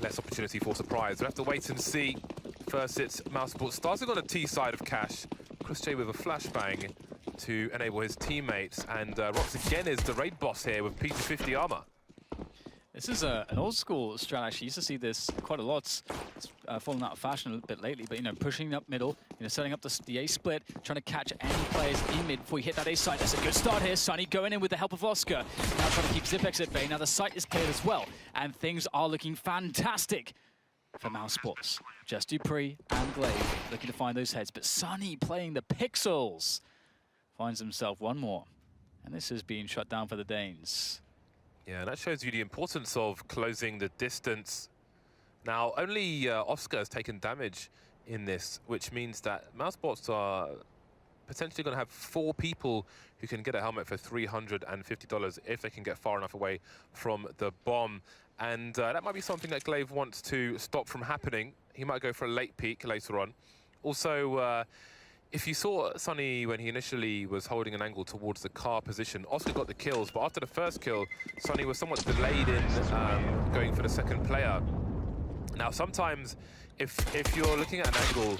less opportunity for surprise. We'll have to wait and see. First, it's Mousesports starting on the T side of Cash. Chris J with a flashbang to enable his teammates. And Rox again is the raid boss here with P250 armor. This is an old school strat, actually. You used to see this quite a lot. It's fallen out of fashion a little bit lately, but, you know, pushing up middle, you know, setting up the A split, trying to catch any players in mid before you hit that A site. That's a good start here. Sunny going in with the help of Oscar. Now trying to keep Zipex at bay. Now the site is cleared as well, and things are looking fantastic for Mousesports. Just Dupree and Glaive looking to find those heads, but Sunny playing the pixels finds himself one more, and this is being shut down for the Danes. Yeah, and that shows you the importance of closing the distance. Now, only Oscar has taken damage in this, which means that Mousesports are potentially going to have 4 people who can get a helmet for $350 if they can get far enough away from the bomb. And that might be something that Glaive wants to stop from happening. He might go for a late peek later on. Also, if you saw Sunny when he initially was holding an angle towards the car position, Oscar got the kills, but after the first kill, Sunny was somewhat delayed in going for the second player. Now, sometimes if you're looking at an angle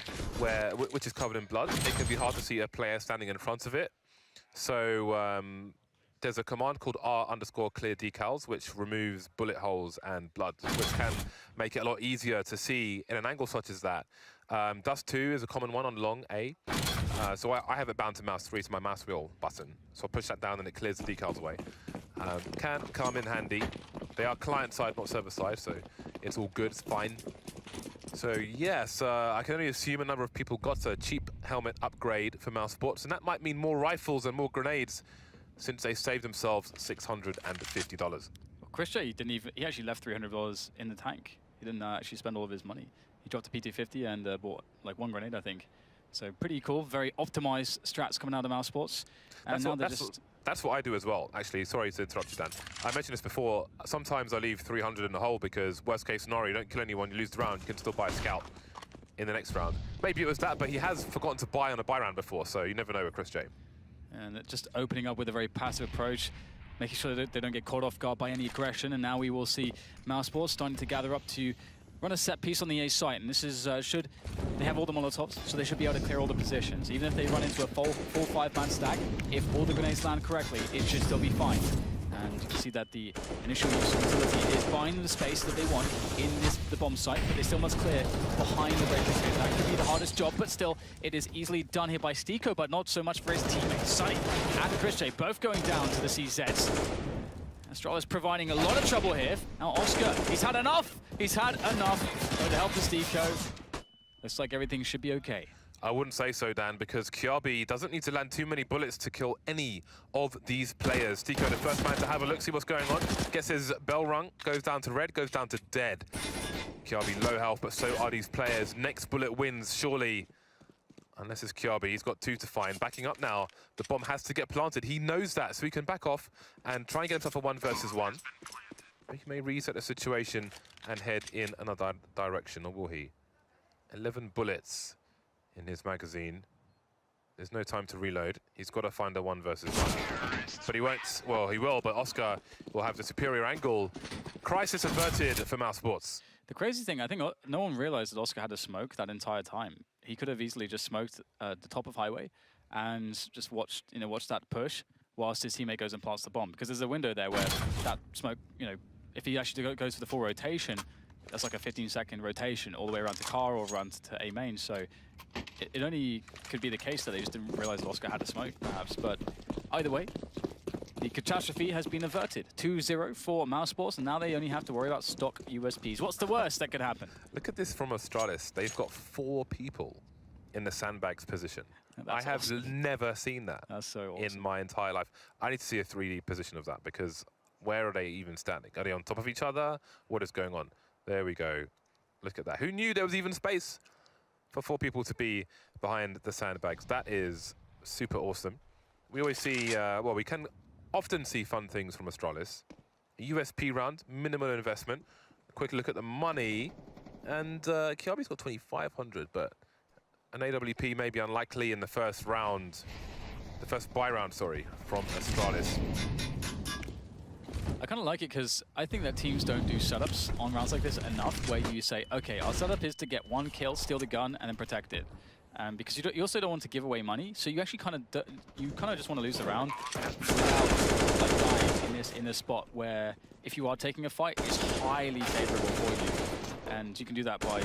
which is covered in blood, it can be hard to see a player standing in front of it. So there's a command called R_clear decals, which removes bullet holes and blood, which can make it a lot easier to see in an angle such as that. Dust 2 is a common one on long A. So I have it bound to mouse 3 to my mouse wheel button. So I push that down and it clears the decals away. Can come in handy. They are client side, not server side, so it's all good, it's fine. So yes, I can only assume a number of people got a cheap helmet upgrade for Mousesports, and that might mean more rifles and more grenades since they saved themselves $650. Well, Chris J he actually left $300 in the tank. He didn't actually spend all of his money. He dropped a P250 and bought like 1 grenade, I think. So pretty cool, very optimized strats coming out of Mousesports. And that's what I do as well, actually. Sorry to interrupt you, Dan. I mentioned this before. Sometimes I leave 300 in the hole because worst case scenario, you don't kill anyone, you lose the round, you can still buy a scout in the next round. Maybe it was that, but he has forgotten to buy on a buy round before, so you never know with Chris J. And just opening up with a very passive approach, making sure that they don't get caught off guard by any aggression. And now we will see Mousesports starting to gather up to run a set piece on the A site, and this is they have all the Molotovs, so they should be able to clear all the positions. Even if they run into a full 5-man stack, if all the grenades land correctly, it should still be fine. And you can see that the initial utility is buying the space that they want in the bomb site, but they still must clear behind the break. That could be the hardest job, but still, it is easily done here by Stiko, but not so much for his teammates. Sunny and Chris J both going down to the CZs. Astralis providing a lot of trouble here. Now Oscar, he's had enough. He's had enough. With the help of Stiko, looks like everything should be okay. I wouldn't say so, Dan, because Kiabi doesn't need to land too many bullets to kill any of these players. Stiko, the first man to have a look, see what's going on. Gets his bell rung, goes down to red, goes down to dead. Kiabi low health, but so are these players. Next bullet wins, surely. Unless it's Kiabi, he's got 2 to find. Backing up now, the bomb has to get planted. He knows that, so he can back off and try and get himself a 1 versus 1. He may reset the situation and head in another direction, or will he? 11 bullets in his magazine. There's no time to reload. He's got to find a 1 versus 1. But he won't. Well, he will, but Oscar will have the superior angle. Crisis averted for Mousesports. The crazy thing, I think no one realized that Oscar had a smoke that entire time. He could have easily just smoked the top of highway and just watched that push whilst his teammate goes and plants the bomb. Because there's a window there where that smoke, if he actually goes for the full rotation, that's like a 15-second rotation all the way around to car or around to A main. So it only could be the case that they just didn't realize that Oscar had a smoke, perhaps. But either way, the catastrophe has been averted. 2-0 for Mousesports, and now they only have to worry about stock USPs. What's the worst that could happen? Look at this from Astralis. They've got 4 people in the sandbags position. That's I have awesome. Never seen that. That's so awesome. In my entire life. I need to see a 3D position of that, because where are they even standing? Are they on top of each other? What is going on? There we go. Look at that. Who knew there was even space for 4 people to be behind the sandbags? That is super awesome. We always see, well, we can often see fun things from Astralis. A USP round, minimal investment. A quick look at the money. And Kiabi's got 2,500, but an AWP may be unlikely in the first round. The first buy round, sorry, from Astralis. I kind of like it because I think that teams don't do setups on rounds like this enough, where you say, okay, our setup is to get one kill, steal the gun, and then protect it. Because you also don't want to give away money, so you actually kind of just want to lose the round without like dying in this spot where if you are taking a fight, it's highly favorable for you, and you can do that by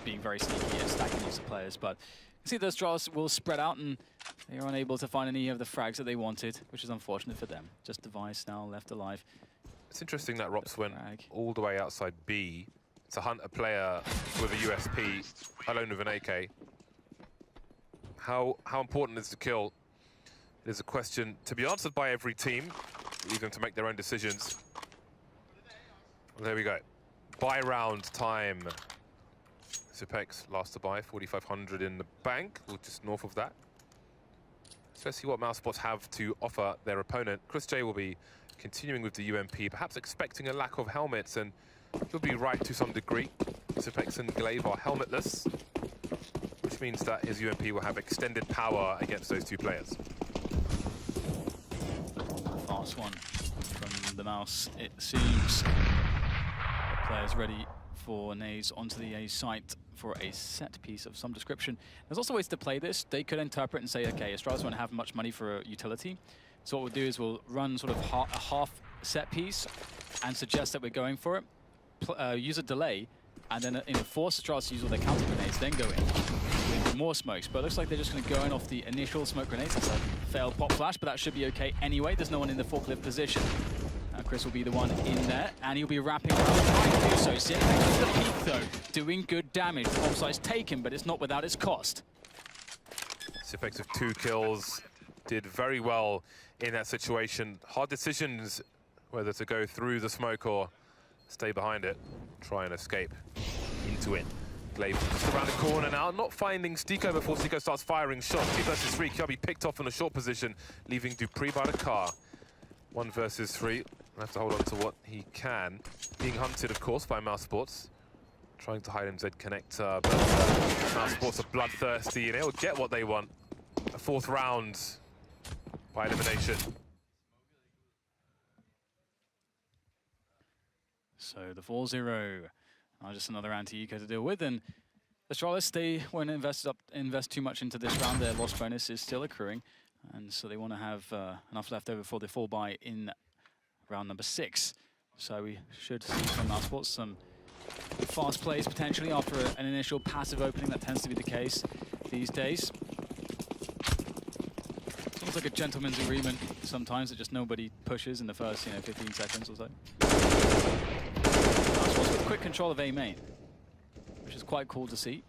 being very sneaky and stacking lots of players. But you see, those Astralis will spread out, and they are unable to find any of the frags that they wanted, which is unfortunate for them. Just Device now left alive. It's interesting that Rops went all the way outside B to hunt a player with a USP alone with an AK. How important is the kill? It is a question to be answered by every team. Leave them to make their own decisions. Well, there we go. Buy round time. Zipex last to buy, 4,500 in the bank, or just north of that. So let's see what Mousesports have to offer their opponent. Chris J will be continuing with the UMP, perhaps expecting a lack of helmets, and he'll be right to some degree. Zipex and Glaive are helmetless, which means that his UMP will have extended power against those two players. Fast one from the Mouse, it seems. The player's ready for nades onto the A site for a set piece of some description. There's also ways to play this. They could interpret and say, okay, Astralis won't have much money for a utility. So what we'll do is we'll run sort of a half set piece and suggest that we're going for it, use a delay, and then force Astralis to use all their counter grenades, then go in with more smokes. But it looks like they're just going to go in off the initial smoke grenades. It's a failed pop flash, but that should be okay anyway. There's no one in the forklift position. Chris will be the one in there, and he'll be wrapping around, trying to do so. Sitting next to the peak, though, doing good damage. The bomb site's taken, but it's not without its cost. Zipex with 2 kills, did very well in that situation. Hard decisions whether to go through the smoke or stay behind it, try and escape into it. Glaive just around the corner now, not finding Stiko before Stiko starts firing shots. 2 versus 3, Kirby picked off in a short position, leaving Dupree by the car. 1 versus 3. We'll have to hold on to what he can. Being hunted, of course, by Mousesports. Trying to hide him Z connector, but Mousesports are bloodthirsty, and they'll get what they want. A 4th round by elimination. So the 4-0. Now just another anti-eco to deal with, and Astralis, they won't invest too much into this round. Their loss bonus is still accruing, and so they want to have enough left over for the full buy in round number 6. So we should see from Mousesports some fast plays potentially after an initial passive opening. That tends to be the case these days. It's like a gentleman's agreement sometimes that just nobody pushes in the first 15 seconds or so. Mousesports with quick control of A main, which is quite cool to see.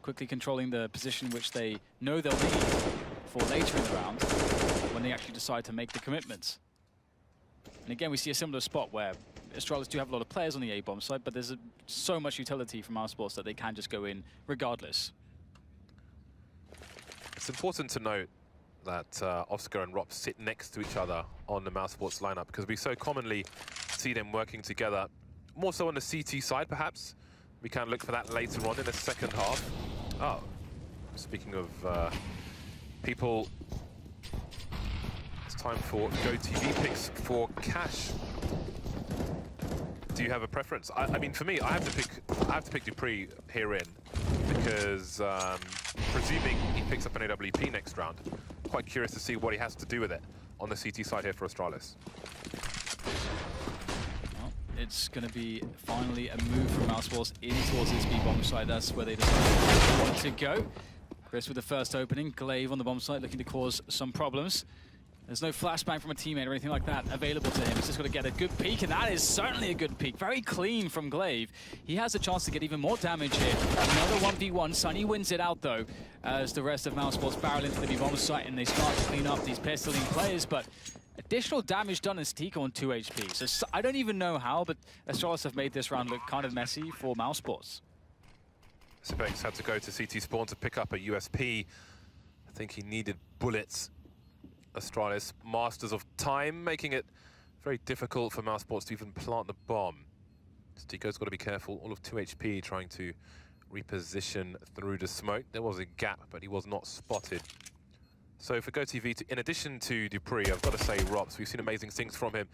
Quickly controlling the position which they know they'll need for later in the round when they actually decide to make the commitments. And again, we see a similar spot where Astralis do have a lot of players on the A-bomb side, but there's so much utility from Mousesports that they can just go in regardless. It's important to note that Oscar and Rops sit next to each other on the Mousesports lineup, because we so commonly see them working together, more so on the CT side perhaps. We can look for that later on in the second half. Oh, speaking of people, it's time for GoTV picks for cash. Do you have a preference? I mean, for me, I have to pick Dupree herein, because presuming he picks up an AWP next round, quite curious to see what he has to do with it on the CT side here for Astralis. Well, it's going to be finally a move from Mousesports in towards this B-bomb site. That's where they decide to go. Chris with the first opening, Glaive on the bomb site looking to cause some problems. There's no flashbang from a teammate or anything like that available to him. He's just got to get a good peek, and that is certainly a good peek. Very clean from Glaive. He has a chance to get even more damage here. Another 1v1. Sunny wins it out, though, as the rest of Mousesports barrel into the B-bomb site, and they start to clean up these pistoling players, but additional damage done as Stiko on 2 HP. So I don't even know how, but Astralis have made this round look kind of messy for Mousesports. Zipex had to go to CT spawn to pick up a USP. I think he needed bullets. Astralis, masters of time, making it very difficult for Mousesports to even plant the bomb. Stiko's got to be careful, all of 2 HP, trying to reposition through the smoke. There was a gap, but he was not spotted. So for GoTV, in addition to Dupree, I've got to say Rops, we've seen amazing things from him.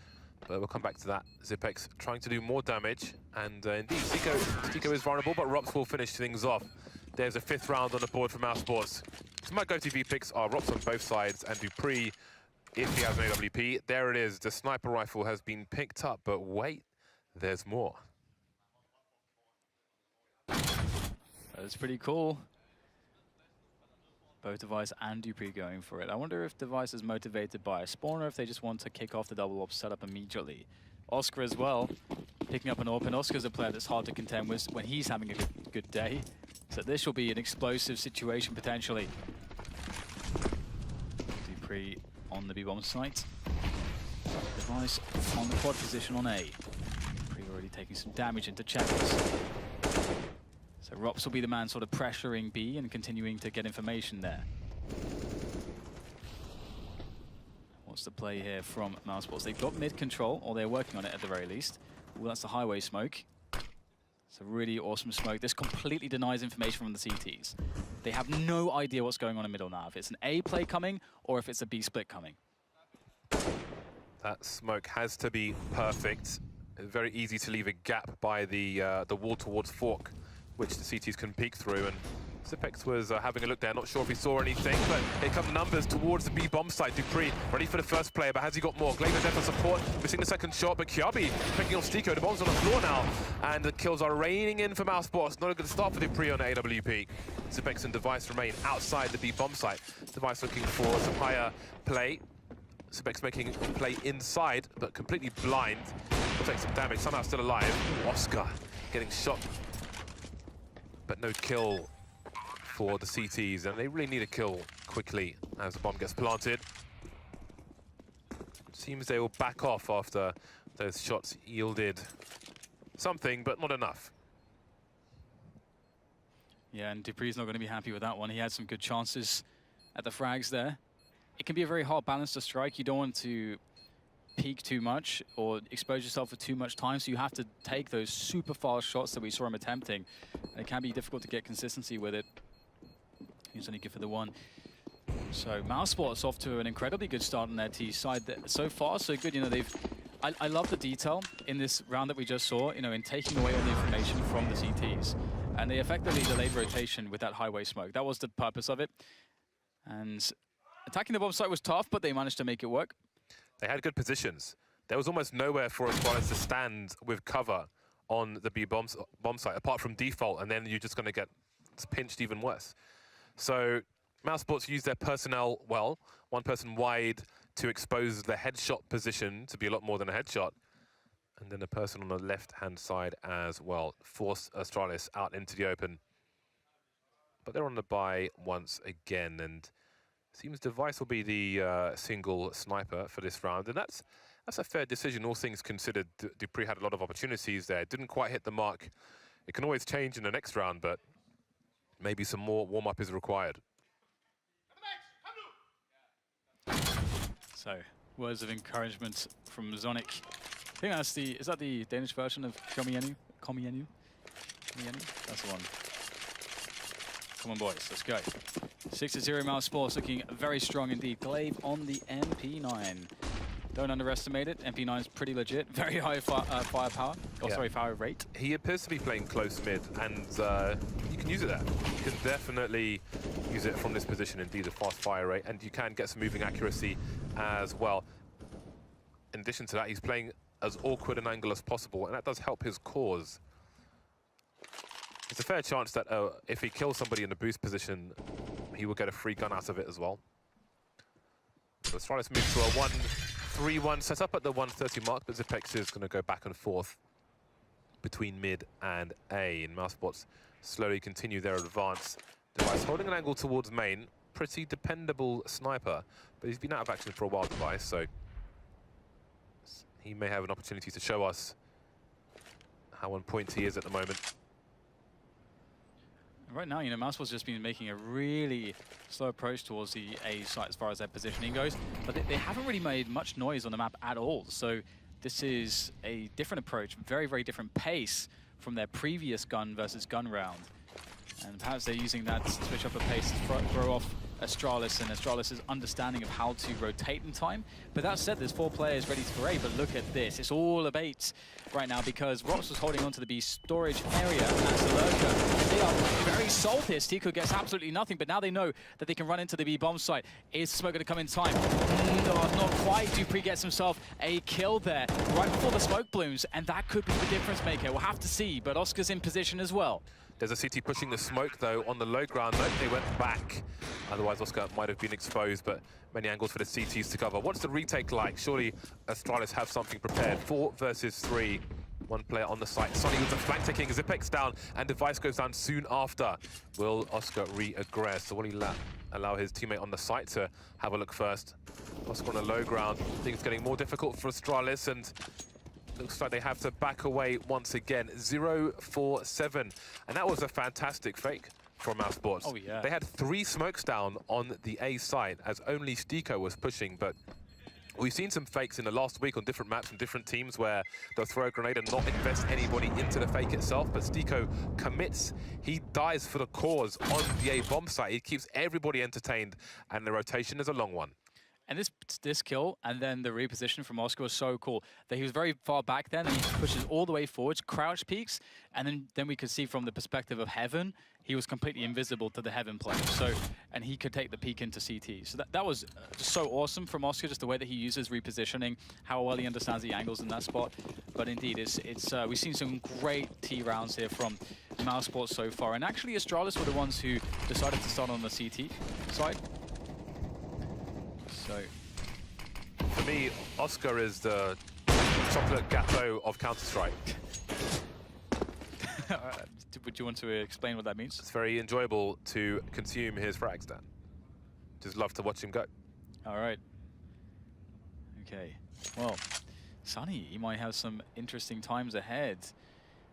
But we'll come back to that. Zipex trying to do more damage. And indeed, Stico is vulnerable, but Rops will finish things off. There's a 5th round on the board for Mousesports. So my go-to V picks are Rops on both sides and Dupree if he has an AWP. There it is. The sniper rifle has been picked up, but wait, there's more. That's pretty cool. Both Device and Dupree going for it. I wonder if Device is motivated by a spawner, if they just want to kick off the double op setup immediately. Oscar as well, picking up an AWP, and Oscar's a player that's hard to contend with when he's having a good day. So this will be an explosive situation potentially. Dupree on the B-bomb site. Device on the quad position on A. Dupree already taking some damage into checkers. So Rops will be the man sort of pressuring B and continuing to get information there. What's the play here from Mousesports? They've got mid control, or they're working on it at the very least. Well, that's the highway smoke. It's a really awesome smoke. This completely denies information from the CTs. They have no idea what's going on in middle now, if it's an A play coming or if it's a B split coming. That smoke has to be perfect. It's very easy to leave a gap by the wall towards Fork, which the CTs can peek through, and Zipex was having a look there, not sure if he saw anything, but here come numbers towards the B bomb site. Dupree ready for the first player, but has he got more? Glaber there for support, missing the second shot, but Kiabi picking off Stico. The bomb's on the floor now, and the kills are raining in for Mousesports. Not a good start for Dupree on AWP. Zipex and Device remain outside the B bomb site. Device looking for some higher play. Zipex making play inside, but completely blind. Will take some damage, somehow still alive. Oscar getting shot, but no kill for the CTs, and they really need a kill quickly as the bomb gets planted. Seems they will back off after those shots yielded something, but not enough. Yeah, and Dupree's not going to be happy with that one. He had some good chances at the frags there. It can be a very hard balance to strike. You don't want to peak too much or expose yourself for too much time, so you have to take those super fast shots that we saw him attempting. And it can be difficult to get consistency with it. He's only good for the one. So Mousesports off to an incredibly good start on their T side. So far, so good. You know, I love the detail in this round that we just saw, you know, in taking away all the information from the CTs. And they effectively delayed rotation with that highway smoke. That was the purpose of it. And attacking the bomb site was tough, but they managed to make it work. They had good positions. There was almost nowhere for Astralis to stand with cover on the B bomb site, apart from default, and then you're just going to get pinched even worse. So Mousesports used their personnel well, one person wide to expose the headshot position to be a lot more than a headshot, and then a person on the left-hand side as well. Force Astralis out into the open. But they're on the buy once again, and seems Device will be the single sniper for this round, and that's a fair decision, all things considered. Dupree had a lot of opportunities there, didn't quite hit the mark. It can always change in the next round, but maybe some more warm-up is required. So, words of encouragement from Zonic. I think that's is that the Danish version of Komienu? Komienu? That's the one. Come on, boys, let's go. 6-0 Mousesports looking very strong indeed. Glaive on the MP9. Don't underestimate it. MP9 is pretty legit. Very high firepower. Oh, yeah. Sorry, fire rate. He appears to be playing close mid, and you can use it there. You can definitely use it from this position, indeed, a fast fire rate, and you can get some moving accuracy as well. In addition to that, he's playing as awkward an angle as possible, and that does help his cause. There's a fair chance that if he kills somebody in the boost position, he will get a free gun out of it as well. So Astralis moves to a 1-3-1 setup at the 130 mark, but Zipex is going to go back and forth between mid and A, and Mousesports slowly continue their advance. Device holding an angle towards main, pretty dependable sniper, but he's been out of action for a while, Device, so he may have an opportunity to show us how on point he is at the moment. Right now, you know, Mousesports just been making a really slow approach towards the A site as far as their positioning goes, but they haven't really made much noise on the map at all. So this is a different approach, very, very different pace from their previous gun versus gun round. And perhaps they're using that to switch up a pace to throw off Astralis and Astralis' understanding of how to rotate in time. But that said, there's 4 players ready for A, but look at this. It's all a bait right now because Rox was holding onto the B storage area as a lurker. And they are very salty. Tico gets absolutely nothing, but now they know that they can run into the B bomb site. Is the smoke going to come in time? No, not quite. Dupree gets himself a kill there right before the smoke blooms, and that could be the difference maker. We'll have to see, but Oscar's in position as well. There's a CT pushing the smoke, though, on the low ground. Nope, they went back. Otherwise, Oscar might have been exposed, but many angles for the CTs to cover. What's the retake like? Surely Astralis have something prepared. 4 versus 3. 1 player on the site. Sonny with the flank taking Zipex down, and Device goes down soon after. Will Oscar re-aggress? So will he allow his teammate on the site to have a look first? Oscar on the low ground. I think it's getting more difficult for Astralis, and looks like they have to back away once again. 0-4-7. And that was a fantastic fake from Mousesports. Oh, yeah. They had 3 smokes down on the A site as only Stico was pushing, but we've seen some fakes in the last week on different maps from different teams where they'll throw a grenade and not invest anybody into the fake itself, but Stico commits. He dies for the cause on the A bomb site. He keeps everybody entertained, and the rotation is a long one. And this kill and then the reposition from Oscar was so cool that he was very far back then, and he pushes all the way forwards, crouch peeks, and then we could see from the perspective of Heaven, he was completely invisible to the Heaven player. So, and he could take the peek into CT. So that was just so awesome from Oscar, just the way that he uses repositioning, how well he understands the angles in that spot. But indeed, we've seen some great T rounds here from Mousesports so far. And actually, Astralis were the ones who decided to start on the CT side. So, for me, Oscar is the chocolate gâteau of Counter-Strike. Would you want to explain what that means? It's very enjoyable to consume his frags, Dan. Just love to watch him go. All right. Okay. Well, Sonny, he might have some interesting times ahead.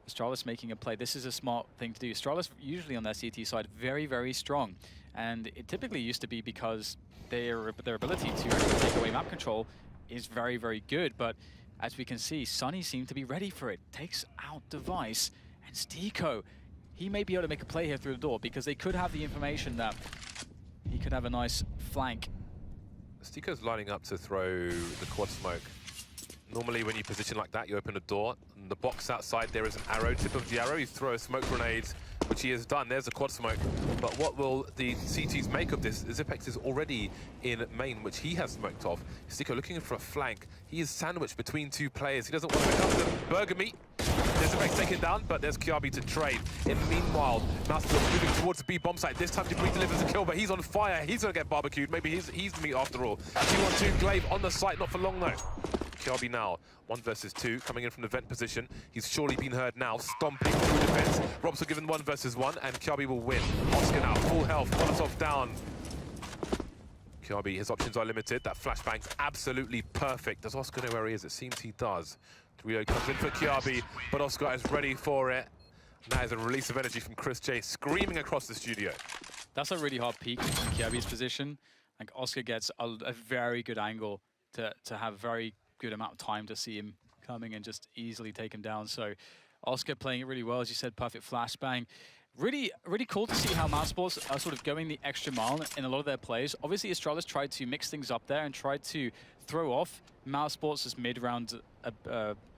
Astralis making a play. This is a smart thing to do. Astralis usually on their CT side very, very strong. And it typically used to be because their ability to actually take away map control is very, very good. But as we can see, Sonny seemed to be ready for it. Takes out Device. And Stico, he may be able to make a play here through the door because they could have the information that he could have a nice flank. Stico's lining up to throw the quad smoke. Normally when you position like that, you open a door. In the box outside, there is an arrow, tip of the arrow. You throw a smoke grenade, which he has done. There's a quad smoke. But what will the CTs make of this? Zipex is already in main, which he has smoked off. Stico looking for a flank. He is sandwiched between 2 players. He doesn't want to become the burger meat. There's Zipex taken down, but there's Kiabi to trade. In the meanwhile, Mousesports moving towards the B bomb site. This time Dupree delivers a kill, but he's on fire. He's going to get barbecued. Maybe he's the meat after all. 2-on-2 Glaive on the site, not for long though. Kiabi now, 1 versus 2, coming in from the vent position. He's surely been heard now, stomping through the vents. Robs are given 1 versus 1, and Kiabi will win. Oscar now, full health, Molotov down. Kiabi, his options are limited. That flashbang's absolutely perfect. Does Oscar know where he is? It seems he does. Rio comes in for Kiabi, but Oscar is ready for it. That is a release of energy from Chris J, screaming across the studio. That's a really hard peek from Kiabi's position. Like Oscar gets a very good angle to have very good amount of time to see him coming and just easily take him down. So Oscar playing it really well, as you said, perfect flashbang. Really, really cool to see how Mousesports are sort of going the extra mile in a lot of their plays. Obviously, Astralis tried to mix things up there and tried to throw off Mousesports' mid-round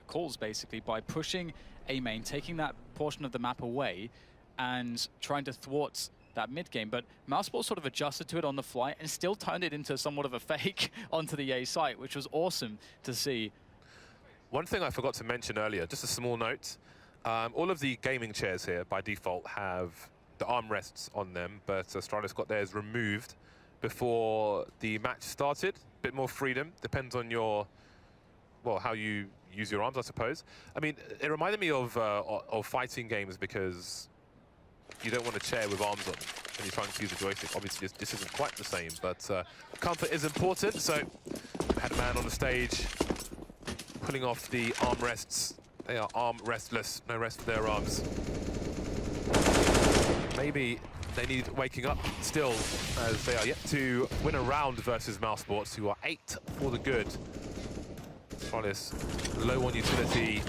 calls, basically, by pushing A main, taking that portion of the map away and trying to thwart that mid-game. But Mousesports sort of adjusted to it on the fly and still turned it into somewhat of a fake onto the A site, which was awesome to see. One thing I forgot to mention earlier, just a small note. All of the gaming chairs here, by default, have the armrests on them, but Astralis got theirs removed before the match started. A bit more freedom, depends on your, well, how you use your arms, I suppose. I mean, it reminded me of fighting games because you don't want a chair with arms on when you're trying to use a joystick. Obviously, this isn't quite the same, but comfort is important. So, had a man on the stage pulling off the armrests. They are arm-restless, no rest for their arms. Maybe they need waking up still, as they are yet to win a round versus Mousesports, who are 8 for the good. Astralis low on utility,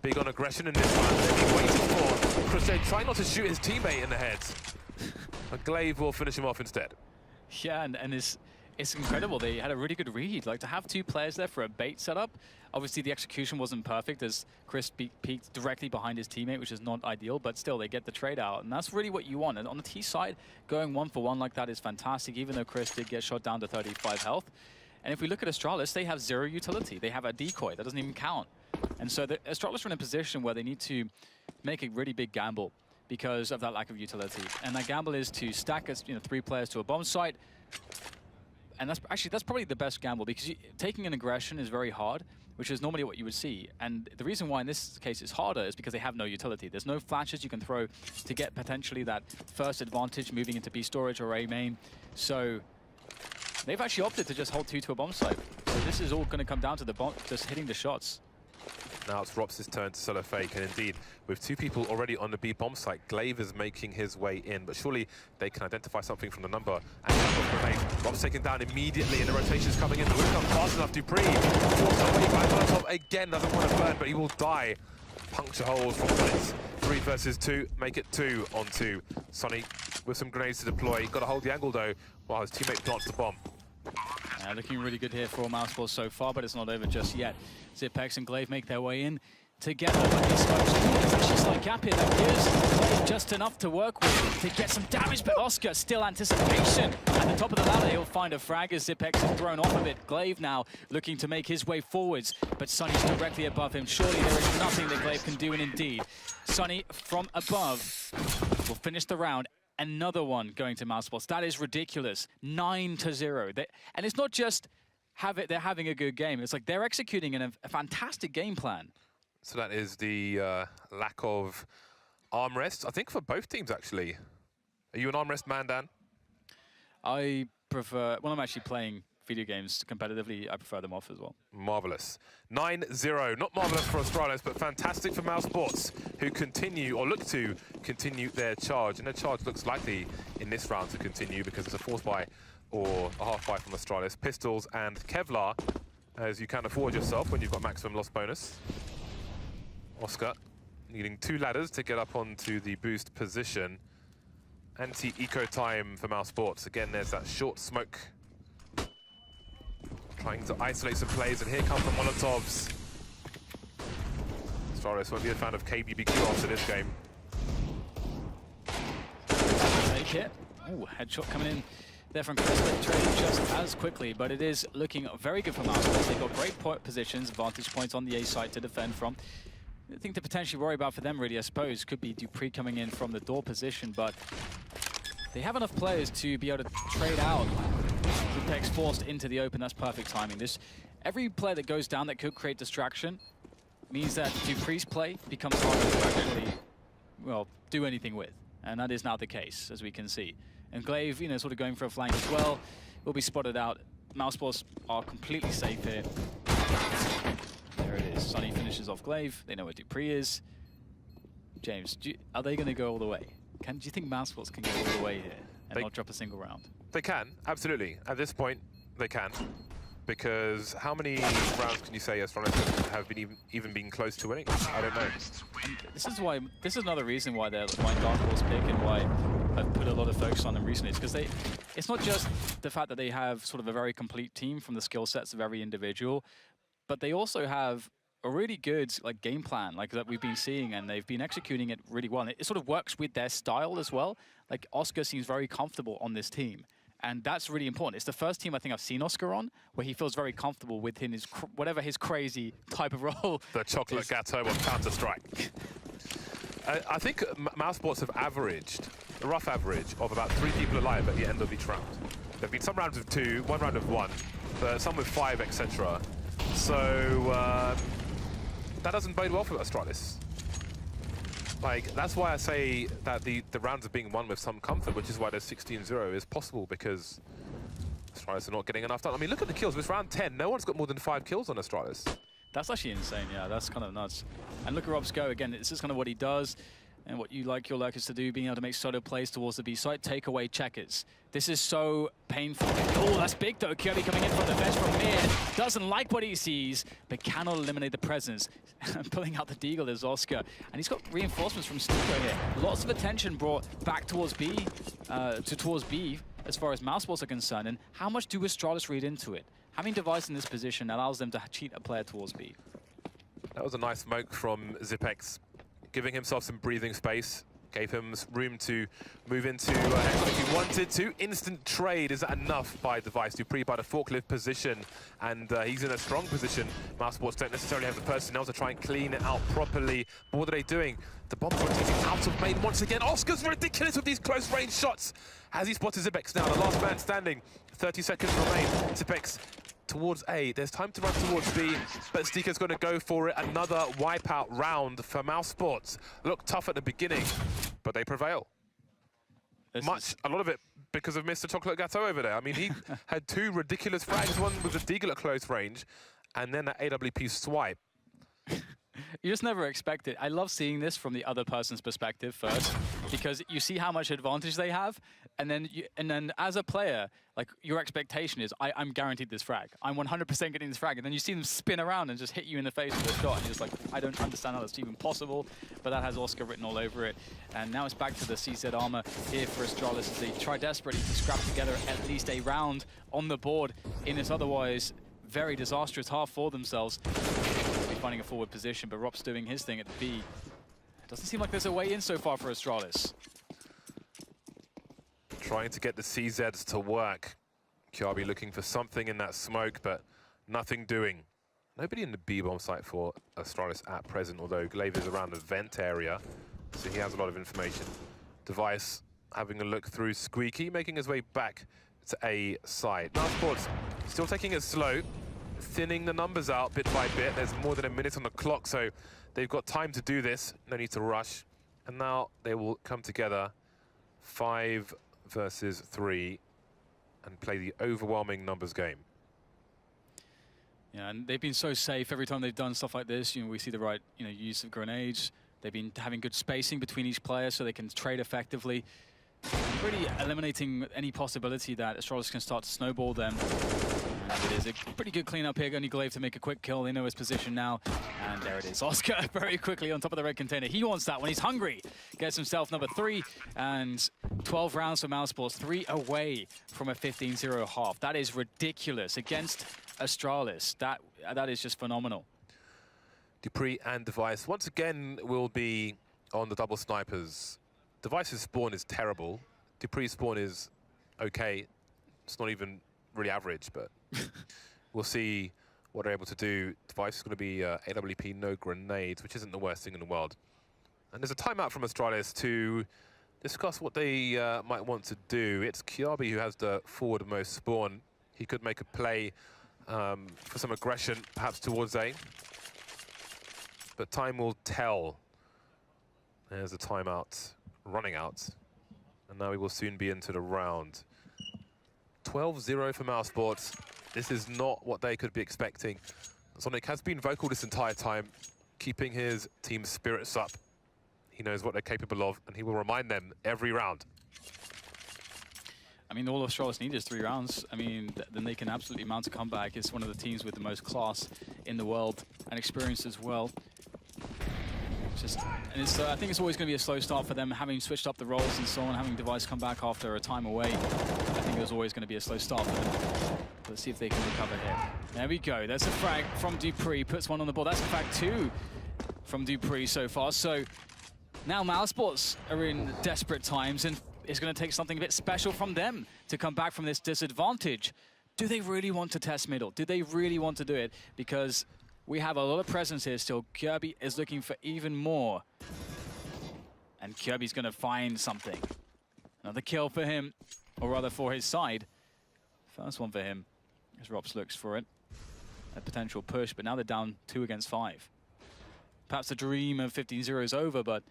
big on aggression in this one. They've been waiting for Crusade, trying not to shoot his teammate in the head. A Glaive will finish him off instead. Yeah, and it's incredible. They had a really good read. Like, to have 2 players there for a bait setup. Obviously, the execution wasn't perfect as Chris peeked directly behind his teammate, which is not ideal, but still, they get the trade out. And that's really what you want. And on the T side, going 1-for-1 like that is fantastic, even though Chris did get shot down to 35 health. And if we look at Astralis, they have 0 utility. They have a decoy. That doesn't even count. And so the Astralis are in a position where they need to make a really big gamble because of that lack of utility. And that gamble is to stack 3 players to a bomb site. And that's probably the best gamble, because taking an aggression is very hard, which is normally what you would see. And the reason why in this case it's harder is because they have no utility. There's no flashes you can throw to get potentially that first advantage moving into B storage or A main. So they've actually opted to just hold 2 to a bomb site. So this is all going to come down to the bomb, just hitting the shots. Now it's Rops' turn to solo fake, and indeed, with 2 people already on the B bomb site, Glaive is making his way in, but surely they can identify something from the number. And Rops taken down immediately, and the rotation's coming in. The whip comes fast enough. Dupree forced away by Molotov again, doesn't want to burn, but he will die. Puncture holes from bullets. 3 versus 2, make it 2 on 2. Sonny with some grenades to deploy. Got to hold the angle though, while his teammate plants the bomb. Looking really good here for Mousesports so far, but it's not over just yet. Zipex and Glaive make their way in together, but these smokes, there's actually a slight gap here that gives Glaive just enough to work with to get some damage, but Oscar still anticipation. At the top of the ladder, he'll find a frag as Zipex is thrown off of it. Glaive now looking to make his way forwards, but Sonny's directly above him. Surely there is nothing that Glaive can do, and indeed, Sonny from above will finish the round. Another one going to Mousesports. That is ridiculous. 9-0. And it's not just they're having a good game. It's like they're executing in a fantastic game plan. So that is the lack of armrests, I think, for both teams, actually. Are you an armrest man, Dan? I prefer, when I'm actually playing video games competitively, I prefer them off as well. Marvelous. 9-0. Not marvelous for Astralis, but fantastic for Mousesports, who continue, or look to continue their charge. And their charge looks likely in this round to continue because it's a force buy or a half buy from Astralis. Pistols and Kevlar, as you can afford yourself when you've got maximum loss bonus. Oscar needing 2 ladders to get up onto the boost position. Anti-eco time for Mousesports. Again, there's that short smoke. Trying to isolate some plays, and here come the Molotovs. Astralis won't be a fan of KBBQ after this game. Take it. Ooh, headshot coming in there from Chris, but trading just as quickly, but it is looking very good for Mousesports. They've got great positions, vantage points on the A site to defend from. The thing to potentially worry about for them, really, I suppose, could be Dupree coming in from the door position, but they have enough players to be able to trade out. Zipex forced into the open, that's perfect timing. Every player that goes down that could create distraction means that Dupree's play becomes harder to actually, well, do anything with. And that is now the case, as we can see. And Glaive, sort of going for a flank as well, will be spotted out. Mousesports are completely safe here. There it is. Sonny finishes off Glaive. They know where Dupree is. James, are they going to go all the way? Do you think Mousesports can go all the way here and not drop a single round? They can, absolutely. At this point, they can. Because how many rounds can you say Astralis have been even been close to winning? I don't know. And this is another reason why they're my dark horse pick and why I've put a lot of focus on them recently. It's because it's not just the fact that they have sort of a very complete team from the skill sets of every individual, but they also have a really good game plan that we've been seeing, and they've been executing it really well. And it sort of works with their style as well. Like, Oscar seems very comfortable on this team, and that's really important. It's the first team I think I've seen Oscar on where he feels very comfortable within his whatever his crazy type of role. The chocolate gâteau of Counter-Strike. I think Mousesports have averaged, a rough average, of about 3 people alive at the end of each round. There have been some rounds of 2, one round of 1, some with 5, etc. So that doesn't bode well for Astralis. That's why I say that the rounds are being won with some comfort, which is why the 16-0 is possible, because Astralis are not getting enough done. I mean, look at the kills. With round 10, no one's got more than 5 kills on Astralis. That's actually insane, yeah. That's kind of nuts. And look at Robs go. Again, this is kind of what he does and what you like your lurkers to do, being able to make solo plays towards the B site, take away checkers. This is so painful. Oh, that's big though. Kirby coming in from the bench from mid. Doesn't like what he sees, but cannot eliminate the presence. Pulling out the deagle is Oscar. And he's got reinforcements from Stuco here. Lots of attention brought back towards B, as far as Mousesports are concerned, and how much do Astralis read into it? Having Device in this position allows them to cheat a player towards B. That was a nice smoke from Zipex, giving himself some breathing space. Gave him room to move into if he wanted to. Instant trade, is that enough by Device? Dupree by the forklift position, and he's in a strong position. Mousesports don't necessarily have the personnel to try and clean it out properly. But what are they doing? The bombs rotating out of main once again. Oscar's ridiculous with these close range shots. Has he spotted Zipex now? The last man standing. 30 seconds remain. Zipex towards A. There's time to run towards B, but Stika's going to go for it. Another wipeout round for Mousesports. Looked tough at the beginning, but they prevail. A lot of it because of Mr. Chocolate Gateau over there. I mean, he had two ridiculous frags, one with a deagle at close range, and then that AWP swipe. You just never expect it. I love seeing this from the other person's perspective first, because you see how much advantage they have, and then as a player, like, your expectation is, I'm guaranteed this frag. I'm 100% getting this frag, and then you see them spin around and just hit you in the face with a shot, and you're just like, I don't understand how that's even possible, but that has Oscar written all over it. And now it's back to the CZ armor here for Astralis as they try desperately to scrap together at least a round on the board in this otherwise very disastrous half for themselves. Finding a forward position, but Rop's doing his thing at B. Doesn't seem like there's a way in so far for Astralis. Trying to get the CZs to work. Kiabi looking for something in that smoke, but nothing doing. Nobody in the B-bomb site for Astralis at present, although Glaive is around the vent area, so he has a lot of information. Device having a look through Squeaky, making his way back to A side. Mousesports still taking it slow, thinning the numbers out bit by bit. There's more than a minute on the clock, so they've got time to do this. No need to rush. And now they will come together, 5 versus 3, and play the overwhelming numbers game. Yeah, and they've been so safe every time they've done stuff like this. You know, we see the right, use of grenades. They've been having good spacing between each player so they can trade effectively. Really eliminating any possibility that Astralis can start to snowball them. And it is a pretty good cleanup here. Only Glaive to make a quick kill. They know his position now. And there it is. Oscar very quickly on top of the red container. He wants that when he's hungry. Gets himself number 3. And 12 rounds for Mousesports. 3 away from a 15-0 half. That is ridiculous against Astralis. That is just phenomenal. Dupree and Device once again will be on the double snipers. Device's spawn is terrible. Dupree's spawn is okay. It's not even really average, but we'll see what they're able to do. Device is going to be AWP, no grenades, which isn't the worst thing in the world. And there's a timeout from Astralis to discuss what they might want to do. It's Kiabi who has the forwardmost spawn. He could make a play for some aggression, perhaps towards A. But time will tell. There's a timeout running out. And now we will soon be into the round. 12-0 for Mousesports. This is not what they could be expecting. Sonic has been vocal this entire time, keeping his team's spirits up. He knows what they're capable of, and he will remind them every round. I mean, all Astralis need is 3 rounds. I mean, then they can absolutely mount a comeback. It's one of the teams with the most class in the world and experience as well. I think it's always going to be a slow start for them, having switched up the roles and so on, having Device come back after a time away. I think it was always going to be a slow start for them. Let's see if they can recover here. There we go. There's a frag from Dupree. Puts one on the board. That's a frag 2 from Dupree so far. So now Mousesports are in desperate times, and it's going to take something a bit special from them to come back from this disadvantage. Do they really want to test middle? Do they really want to do it? Because we have a lot of presence here still. Kirby is looking for even more. And Kirby's going to find something. Another kill for him, or rather for his side. First one for him, as Rops looks for it. A potential push, but now they're down 2 against 5. Perhaps the dream of 15-0 is over, but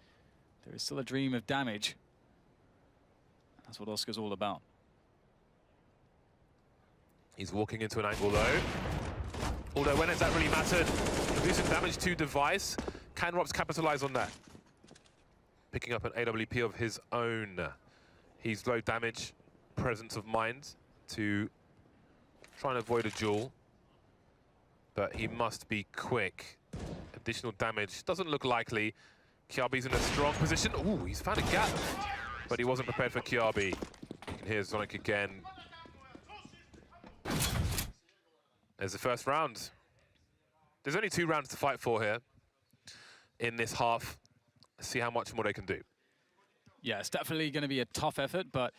there is still a dream of damage. That's what Oscar's all about. He's walking into an angle though. Although when has that really mattered? Do some damage to Device. Can Rops capitalize on that? Picking up an AWP of his own. He's low damage, presence of mind to try and avoid a duel. But he must be quick. Additional damage doesn't look likely. Kiabi's in a strong position. Ooh, he's found a gap. But he wasn't prepared for Kiabi. You can here's Zonic again. There's the first round. There's only 2 rounds to fight for here in this half. Let's see how much more they can do. Yeah, it's definitely going to be a tough effort, but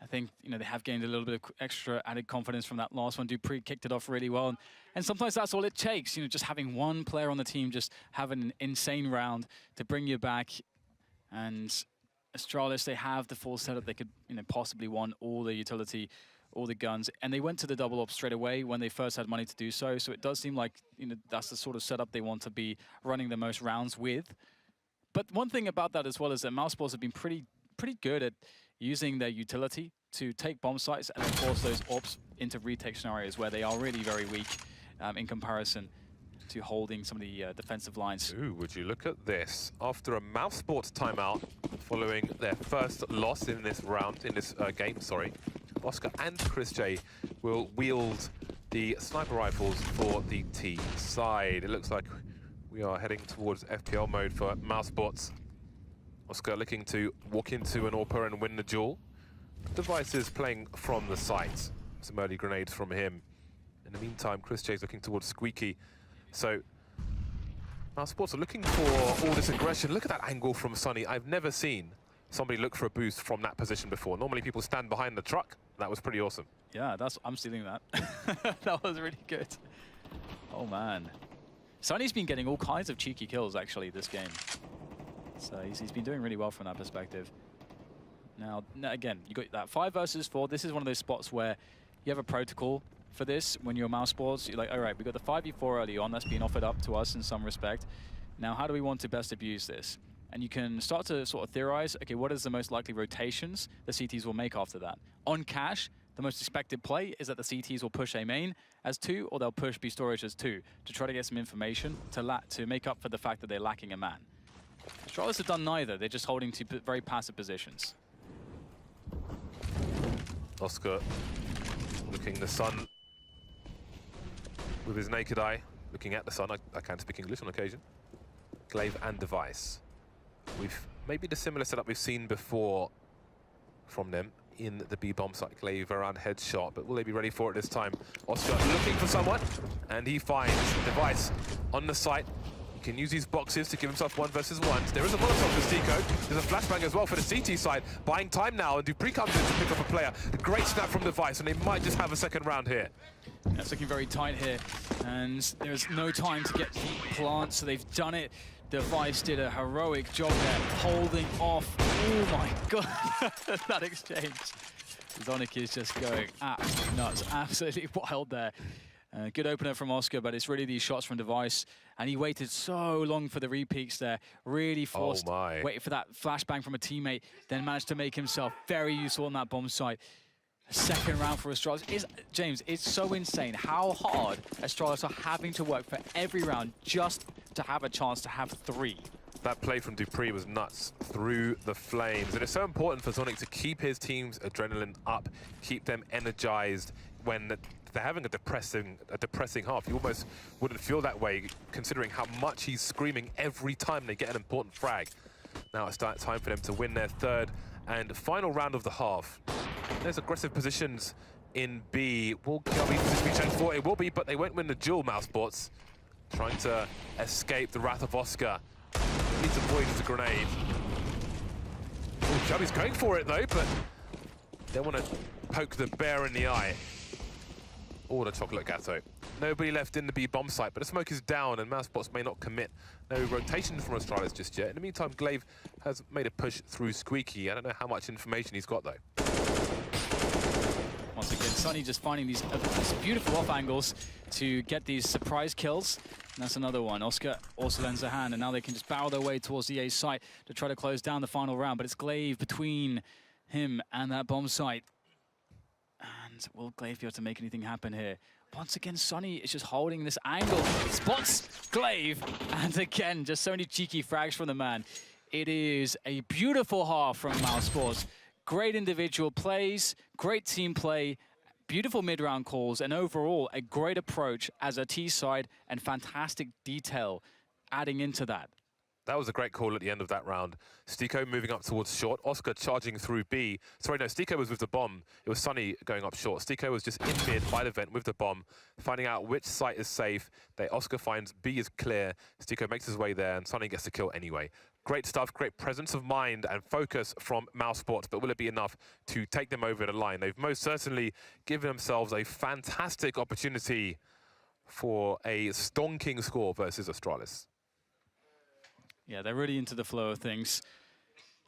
I think, you know, they have gained a little bit of extra added confidence from that last one. Dupree kicked it off really well. And sometimes that's all it takes, you know, just having one player on the team just have an insane round to bring you back. And Astralis, they have the full setup. They could, you know, possibly want all the utility, all the guns. And they went to the double up straight away when they first had money to do so. So it does seem like, you know, that's the sort of setup they want to be running the most rounds with. But one thing about that as well is that Mousesports have been pretty good at using their utility to take bomb sites and then force those ops into retake scenarios where they are really very weak in comparison to holding some of the defensive lines. Ooh, would you look at this? After a Mousesports timeout, following their first loss in this round, in this game, sorry, Oscar and Chris J will wield the sniper rifles for the T side. It looks like we are heading towards FPL mode for Mousesports. Oscar looking to walk into an AWPer and win the duel. Devices playing from the site. Some early grenades from him. In the meantime, Chris J's looking towards Squeaky. So, Mousesports are looking for all this aggression. Look at that angle from Sunny. I've never seen somebody look for a boost from that position before. Normally people stand behind the truck. That was pretty awesome. Yeah, I'm stealing that. That was really good. Oh, man. Sunny's been getting all kinds of cheeky kills, actually, this game. So he's been doing really well from that perspective. Now, again, you got that 5 versus 4. This is one of those spots where you have a protocol for this. When you're Mousesports, you're like, all right, we got the 5v4 early on. That's been offered up to us in some respect. Now, how do we want to best abuse this? And you can start to sort of theorize, okay, what is the most likely rotations the CTs will make after that? On cash, the most expected play is that the CTs will push A main as 2, or they'll push B storage as 2 to try to get some information to make up for the fact that they're lacking a man. Astralis have done neither. They're just holding to very passive positions. Oscar looking the sun with his naked eye, looking at the sun. I can speak English on occasion. Glaive and Device. We've maybe the similar setup we've seen before from them in the B-bomb site. Glaive around headshot, but will they be ready for it this time? Oscar looking for someone, and he finds Device on the site. He can use these boxes to give himself 1 versus 1. There is a Molotov for Stico. There's a flashbang as well for the CT side. Buying time now, and Dupree comes in to pick up a player. A great snap from Device, and they might just have a second round here. It's looking very tight here, and there's no time to get heat plants, so they've done it. Device did a heroic job there, holding off. Oh my god, that exchange. Zonic is just going absolutely nuts, absolutely wild there. Good opener from Oscar, but it's really these shots from Device. And he waited so long for the repeats there, really forced, waited for that flashbang from a teammate, then managed to make himself very useful on that bomb site. Second round for Astralis. James, it's so insane how hard Astralis are having to work for every round just to have a chance to have 3. That play from Dupree was nuts, through the flames. And it's so important for Zonic to keep his team's adrenaline up, keep them energized when they're having a depressing half. You almost wouldn't feel that way, considering how much he's screaming every time they get an important frag. Now it's time for them to win their 3rd and final round of the half. There's aggressive positions in B. Will Gubby be checked for? It will be, but they won't win the duel, Mousesports. Trying to escape the wrath of Oscar. Needs to avoid the grenade. Gubby's going for it though, but they want to poke the bear in the eye. Or the chocolate gatto. Nobody left in the B bomb site, but the smoke is down and Mousesports may not commit. No rotation from Astralis just yet. In the meantime, Glaive has made a push through Squeaky. I don't know how much information he's got though. Once again, Sunny just finding these beautiful off angles to get these surprise kills. And that's another one. Oscar also lends a hand, and now they can just barrel their way towards the A site to try to close down the final round. But it's Glaive between him and that bomb site. And will Glaive be able to make anything happen here? Once again, Sunny is just holding this angle. Spots Glaive, and again, just so many cheeky frags from the man. It is a beautiful half from Mousesports. Great individual plays, great team play, beautiful mid-round calls, and overall a great approach as a T side and fantastic detail adding into that. That was a great call at the end of that round. Stiko moving up towards short. Oscar charging through B. Sorry, no, Stiko was with the bomb. It was Sunny going up short. Stiko was just in mid by the vent with the bomb, finding out which site is safe. Oscar finds B is clear. Stiko makes his way there, and Sunny gets the kill anyway. Great stuff, great presence of mind and focus from Mousesports, but will it be enough to take them over the line? They've most certainly given themselves a fantastic opportunity for a stonking score versus Astralis. Yeah, they're really into the flow of things.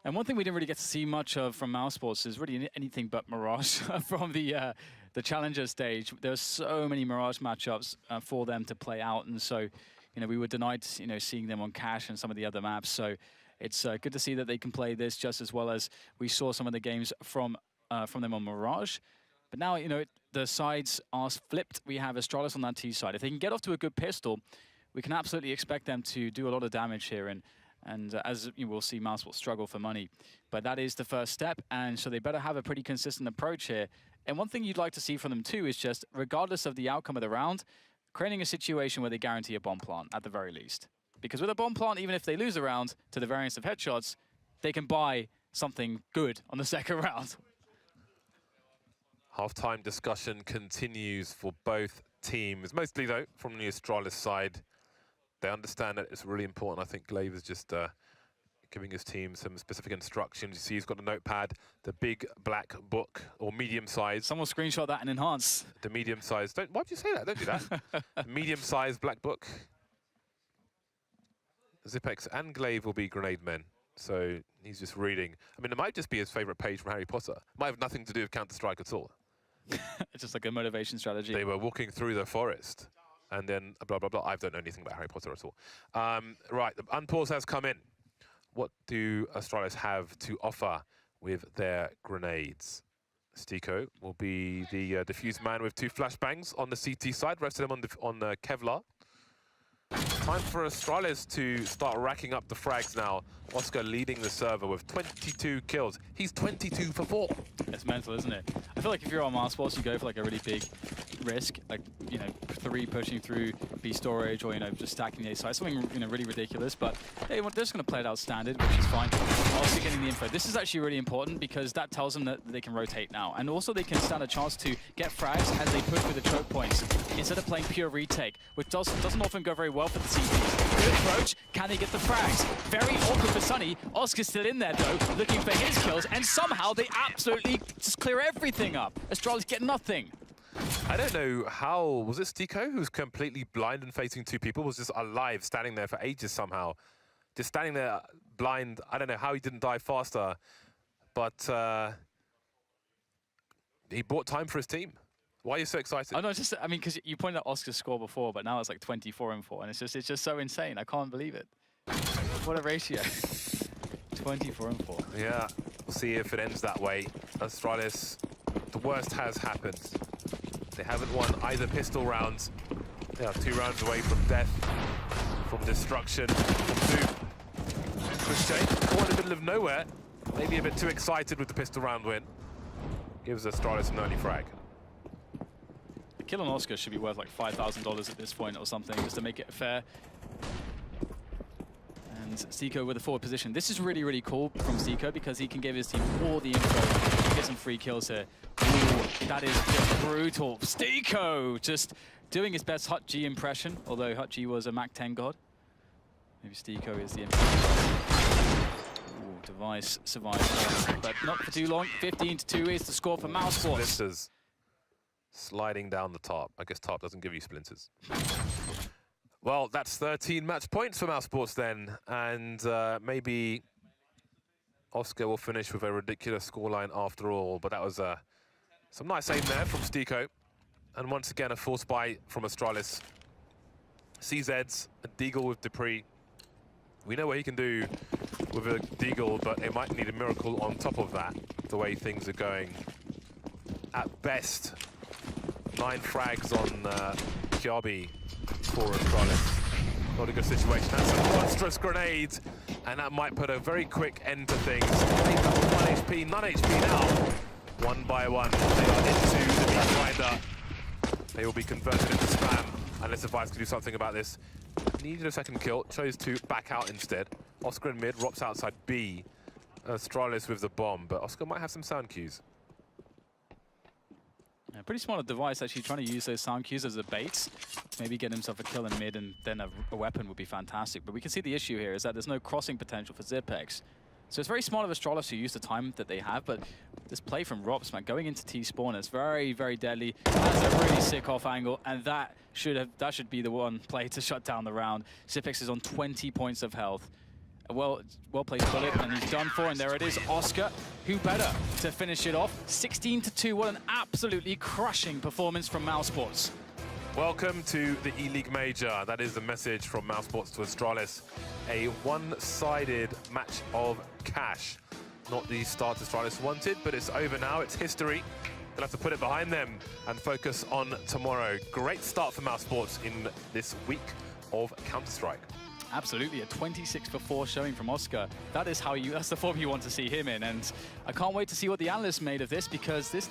And one thing we didn't really get to see much of from Mousesports is really anything but Mirage from the Challenger stage. There's so many Mirage matchups for them to play out, and so, you know, we were denied, you know, seeing them on Cash and some of the other maps. So it's good to see that they can play this just as well as we saw some of the games from them on Mirage. But now, you know, the sides are flipped. We have Astralis on that T side. If they can get off to a good pistol, we can absolutely expect them to do a lot of damage here, and as you will see, Mousesports struggle for money. But that is the first step, and so they better have a pretty consistent approach here. And one thing you'd like to see from them too is just, regardless of the outcome of the round, creating a situation where they guarantee a bomb plant at the very least. Because with a bomb plant, even if they lose a round to the variance of headshots, they can buy something good on the second round. Half-time discussion continues for both teams, mostly though from the Astralis side. They understand that it's really important. I think Glaive is just giving his team some specific instructions. You see he's got a notepad, the big black book, or medium size. Someone screenshot that and enhance. The medium size. Why'd you say that? Don't do that. Medium size black book. Zipex and Glaive will be grenade men. So he's just reading. I mean, it might just be his favorite page from Harry Potter. It might have nothing to do with Counter-Strike at all. It's just like a motivation strategy. They were walking through the forest. And then blah, blah, blah. I don't know anything about Harry Potter at all. Right, the unpause has come in. What do Astralis have to offer with their grenades? Stiko will be the defused man with 2 flashbangs on the CT side. Rest of them on Kevlar. Time for Astralis to start racking up the frags now. Oscar leading the server with 22 kills. He's 22 for 4. It's mental, isn't it? I feel like if you're on Mousesports, you go for like a really big risk, like, you know, 3 pushing through B storage, or, you know, just stacking the A side. Something, you know, really ridiculous, but they're just going to play it out standard, which is fine. Also getting the info. This is actually really important because that tells them that they can rotate now. And also they can stand a chance to get frags as they push through the choke points instead of playing pure retake, which doesn't often go very well for the CTs. Good approach. Can they get the frags? Very awkward for Sunny. Oscar's still in there, though, looking for his kills, and somehow they absolutely just clear everything up. Astralis get nothing. I don't know how, was it Stiko who's completely blind and facing 2 people, was just alive, standing there for ages somehow. Just standing there blind. I don't know how he didn't die faster, but he bought time for his team. Why are you so excited? Oh no, just, I mean, because you pointed out Oscar's score before, but now it's like 24 and 4, and it's just so insane. I can't believe it. What a ratio. 24 and 4. Yeah, we'll see if it ends that way. Astralis, the worst has happened. They haven't won either pistol rounds. They are 2 rounds away from death, from destruction, from doom. Christian, caught in the middle of nowhere. Maybe a bit too excited with the pistol round win. Gives Astralis an early frag. A kill on Oscar should be worth like $5,000 at this point or something, just to make it fair. And Stiko with a forward position. This is really, really cool from Stiko because he can give his team all the info, get some free kills here. Ooh, that is just brutal. Stiko just doing his best Hut G impression, although Hut G was a Mac 10 god. Maybe Stiko is the Ooh, Device survives, but not for too long. 15-2 is the score for Mousesports. Splinters sliding down the top. I guess top doesn't give you splinters. Well, that's 13 match points for Mousesports then, and maybe Oscar will finish with a ridiculous scoreline after all, but that was some nice aim there from Stiko. And once again, a force buy from Astralis. CZs, a Deagle with Dupree. We know what he can do with a Deagle, but it might need a miracle on top of that, the way things are going. At best, 9 frags on Kiabi for Astralis. Not a good situation. That's a monstrous grenade, and that might put a very quick end to things. 1 HP, none HP now. 1 by 1, they are into the Pathfinder. They will be converted into spam, unless Device can do something about this. Needed a second kill, chose to back out instead. Oscar in mid, Rop's outside B. Astralis with the bomb, but Oscar might have some sound cues. Yeah, pretty smart device, actually trying to use those sound cues as a bait. Maybe get himself a kill in mid, and then a weapon would be fantastic. But we can see the issue here is that there's no crossing potential for Zipex. So it's very smart of Astralis to use the time that they have, but this play from Rops, man, going into T-spawn, it's very, very deadly. That's a really sick off angle, and that should be the one play to shut down the round. Zipex is on 20 points of health. A well-placed bullet, and he's done for, and there it is, Oscar. Who better to finish it off? 16-2, what an absolutely crushing performance from Mousesports. Welcome to the ELEAGUE Major. That is the message from Mousesports to Astralis. A one-sided match of cash. Not the start Astralis wanted, but it's over now. It's history. They'll have to put it behind them and focus on tomorrow. Great start for Mousesports in this week of Counter-Strike. Absolutely, a 26-for-4 showing from Oscar. That's the form you want to see him in, and I can't wait to see what the analysts made of this, because this